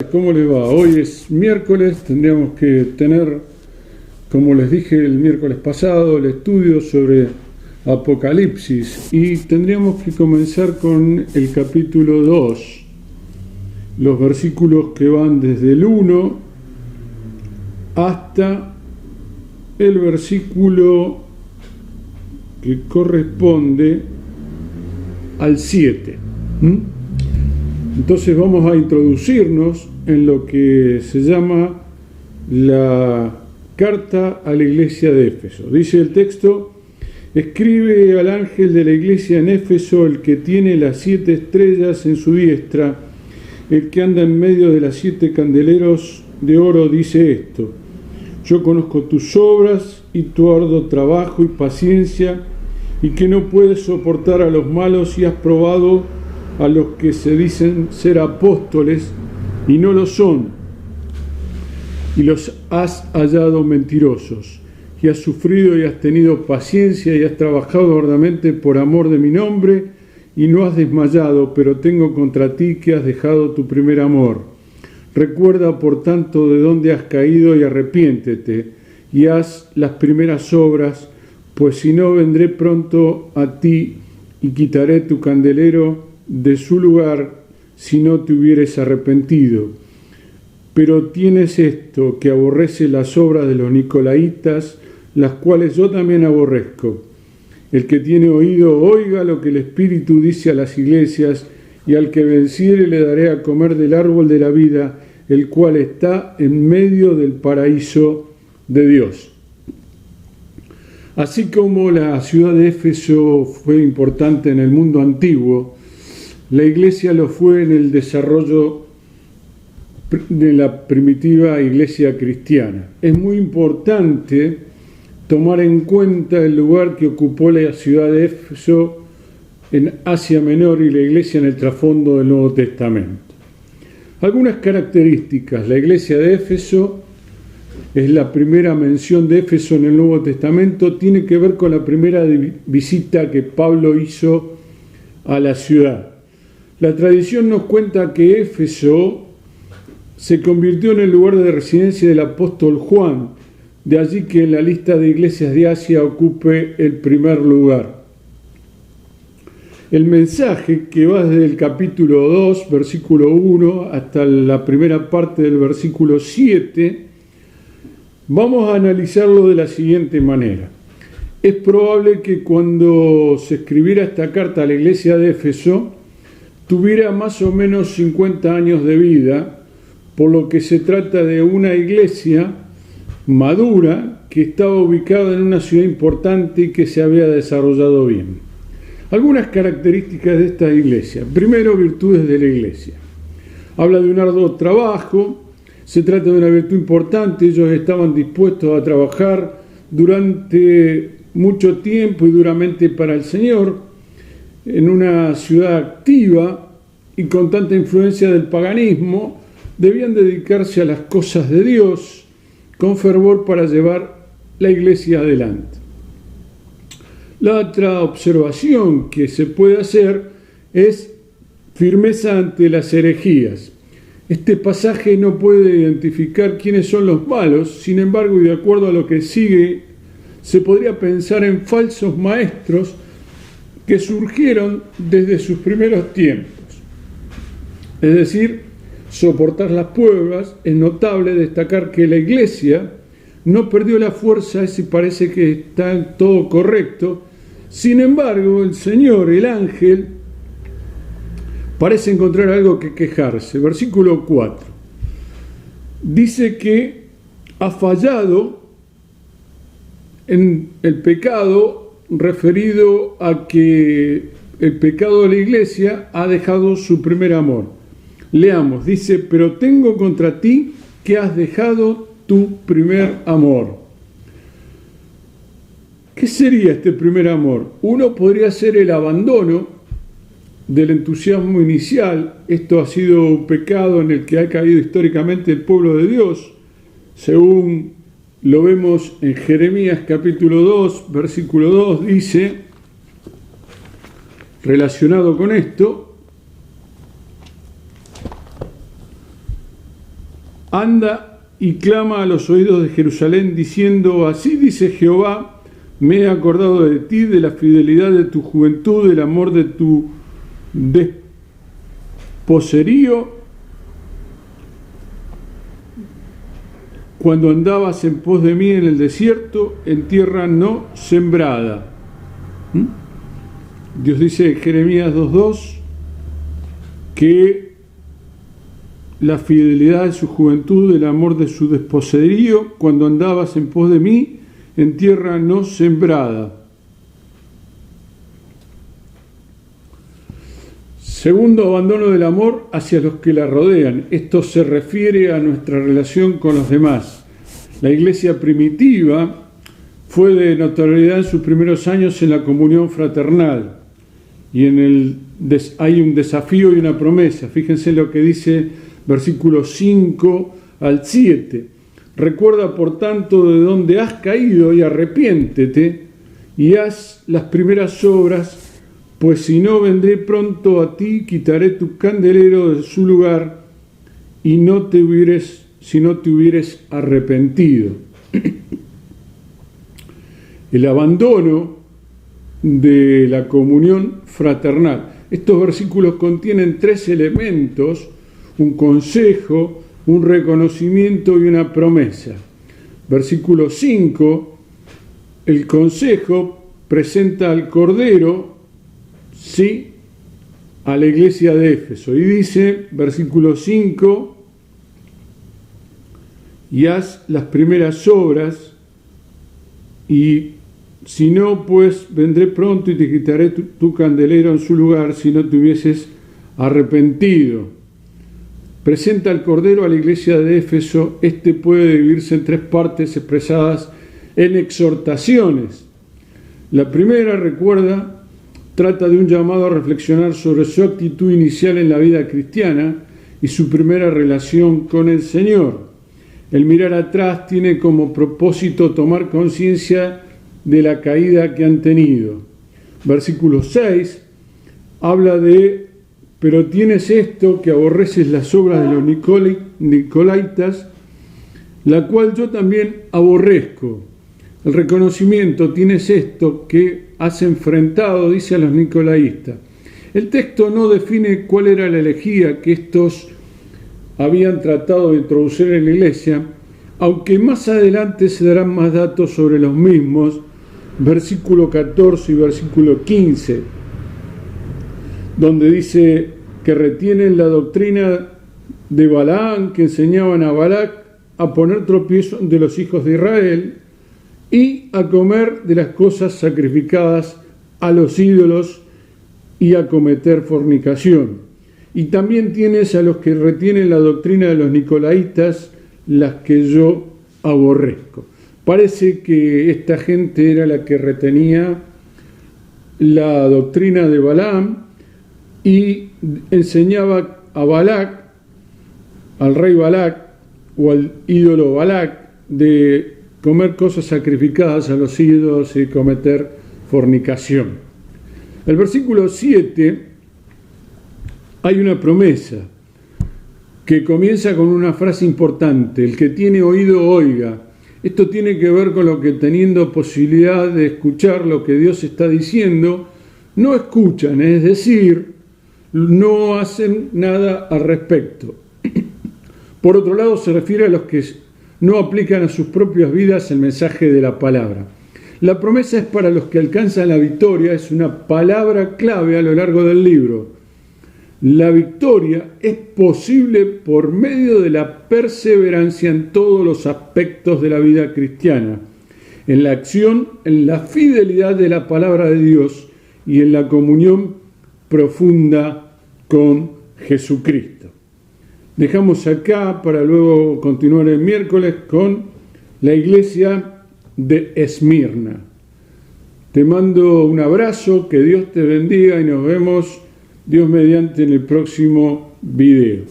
¿Cómo les va? Hoy es miércoles, tendríamos que tener, como les dije el miércoles pasado, el estudio sobre Apocalipsis y tendríamos que comenzar con el capítulo 2, los versículos que van desde el 1 hasta el versículo que corresponde al 7. Entonces vamos a introducirnos en lo que se llama la carta a la iglesia de Éfeso. Dice el texto: escribe al ángel de la iglesia en Éfeso, el que tiene las 7 estrellas en su diestra, el que anda en medio de las 7 candeleros de oro, dice esto: yo conozco tus obras y tu arduo trabajo y paciencia, y que no puedes soportar a los malos, y has probado a los que se dicen ser apóstoles y no lo son, y los has hallado mentirosos, y has sufrido y has tenido paciencia y has trabajado arduamente por amor de mi nombre, y no has desmayado, pero tengo contra ti que has dejado tu primer amor. Recuerda, por tanto, de dónde has caído y arrepiéntete, y haz las primeras obras, pues si no, vendré pronto a ti y quitaré tu candelero de su lugar si no te hubieres arrepentido. Pero tienes esto, que aborrece las obras de los nicolaitas, las cuales yo también aborrezco. El que tiene oído, oiga lo que el Espíritu dice a las iglesias, y al que venciere le daré a comer del árbol de la vida, el cual está en medio del paraíso de Dios. Así como la ciudad de Éfeso fue importante en el mundo antiguo, la iglesia lo fue en el desarrollo de la primitiva iglesia cristiana. Es muy importante tomar en cuenta el lugar que ocupó la ciudad de Éfeso en Asia Menor y la iglesia en el trasfondo del Nuevo Testamento. Algunas características: la iglesia de Éfeso es la primera mención de Éfeso en el Nuevo Testamento, tiene que ver con la primera visita que Pablo hizo a la ciudad. La tradición nos cuenta que Éfeso se convirtió en el lugar de residencia del apóstol Juan, de allí que en la lista de iglesias de Asia ocupe el primer lugar. El mensaje, que va desde el capítulo 2, versículo 1, hasta la primera parte del versículo 7, vamos a analizarlo de la siguiente manera. Es probable que cuando se escribiera esta carta a la iglesia de Éfeso, tuviera más o menos 50 años de vida, por lo que se trata de una iglesia madura que estaba ubicada en una ciudad importante y que se había desarrollado bien. Algunas características de esta iglesia. Primero, virtudes de la iglesia. Habla de un arduo trabajo, se trata de una virtud importante. Ellos estaban dispuestos a trabajar durante mucho tiempo y duramente para el Señor, en una ciudad activa y con tanta influencia del paganismo. Debían dedicarse a las cosas de Dios con fervor para llevar la iglesia adelante. La otra observación que se puede hacer es firmeza ante las herejías. Este pasaje no puede identificar quiénes son los malos, sin embargo, y de acuerdo a lo que sigue, se podría pensar en falsos maestros que surgieron desde sus primeros tiempos. Es decir, soportar las pruebas. Es notable destacar que la iglesia no perdió la fuerza, y parece que está todo correcto. Sin embargo, el Señor, el ángel, parece encontrar algo que quejarse. Versículo 4. Dice que ha fallado en el pecado, referido a que el pecado de la iglesia ha dejado su primer amor. Leamos, dice: pero tengo contra ti que has dejado tu primer amor. ¿Qué sería este primer amor? Uno podría ser el abandono del entusiasmo inicial. Esto ha sido un pecado en el que ha caído históricamente el pueblo de Dios, según lo vemos en Jeremías capítulo 2, versículo 2, dice, relacionado con esto: anda y clama a los oídos de Jerusalén diciendo: así dice Jehová, me he acordado de ti, de la fidelidad de tu juventud, del amor de tu desposerío, cuando andabas en pos de mí en el desierto, en tierra no sembrada. Dios dice en Jeremías 2:2 que la fidelidad de su juventud, el amor de su desposerío, cuando andabas en pos de mí en tierra no sembrada. Segundo, abandono del amor hacia los que la rodean. Esto se refiere a nuestra relación con los demás. La iglesia primitiva fue de notoriedad en sus primeros años en la comunión fraternal. Y hay un desafío y una promesa. Fíjense lo que dice versículos 5 al 7. Recuerda, por tanto, de dónde has caído y arrepiéntete y haz las primeras obras, pues si no, vendré pronto a ti, quitaré tu candelero de su lugar y si no te hubieres arrepentido. El abandono de la comunión fraternal. Estos versículos contienen tres elementos: un consejo, un reconocimiento y una promesa. Versículo 5, el consejo presenta al Cordero, sí, a la iglesia de Éfeso. Y dice, versículo 5, y haz las primeras obras, y si no, pues vendré pronto y te quitaré tu candelero en su lugar, si no te hubieses arrepentido. Presenta al Cordero a la iglesia de Éfeso. Este puede dividirse en tres partes expresadas en exhortaciones. La primera, recuerda, trata de un llamado a reflexionar sobre su actitud inicial en la vida cristiana y su primera relación con el Señor. El mirar atrás tiene como propósito tomar conciencia de la caída que han tenido. Versículo 6 habla de: pero tienes esto, que aborreces las obras de los nicolaitas, la cual yo también aborrezco. El reconocimiento: tienes esto, que has enfrentado, dice a los nicolaítas. El texto no define cuál era la herejía que estos habían tratado de introducir en la iglesia, aunque más adelante se darán más datos sobre los mismos, versículo 14 y versículo 15, donde dice que retienen la doctrina de Balaam, que enseñaban a Balac a poner tropiezo de los hijos de Israel y a comer de las cosas sacrificadas a los ídolos y a cometer fornicación. Y también tienes a los que retienen la doctrina de los nicolaitas, las que yo aborrezco. Parece que esta gente era la que retenía la doctrina de Balaam y enseñaba a Balac, al rey Balac o al ídolo Balac, de comer cosas sacrificadas a los ídolos y cometer fornicación. El versículo 7 hay una promesa que comienza con una frase importante: el que tiene oído, oiga. Esto tiene que ver con lo que, teniendo posibilidad de escuchar lo que Dios está diciendo, no escuchan, es decir, no hacen nada al respecto. Por otro lado, se refiere a los que no aplican a sus propias vidas el mensaje de la palabra. La promesa es para los que alcanzan la victoria, es una palabra clave a lo largo del libro. La victoria es posible por medio de la perseverancia en todos los aspectos de la vida cristiana, en la acción, en la fidelidad de la palabra de Dios y en la comunión profunda con Jesucristo. Dejamos acá para luego continuar el miércoles con la iglesia de Esmirna. Te mando un abrazo, que Dios te bendiga y nos vemos Dios mediante en el próximo video.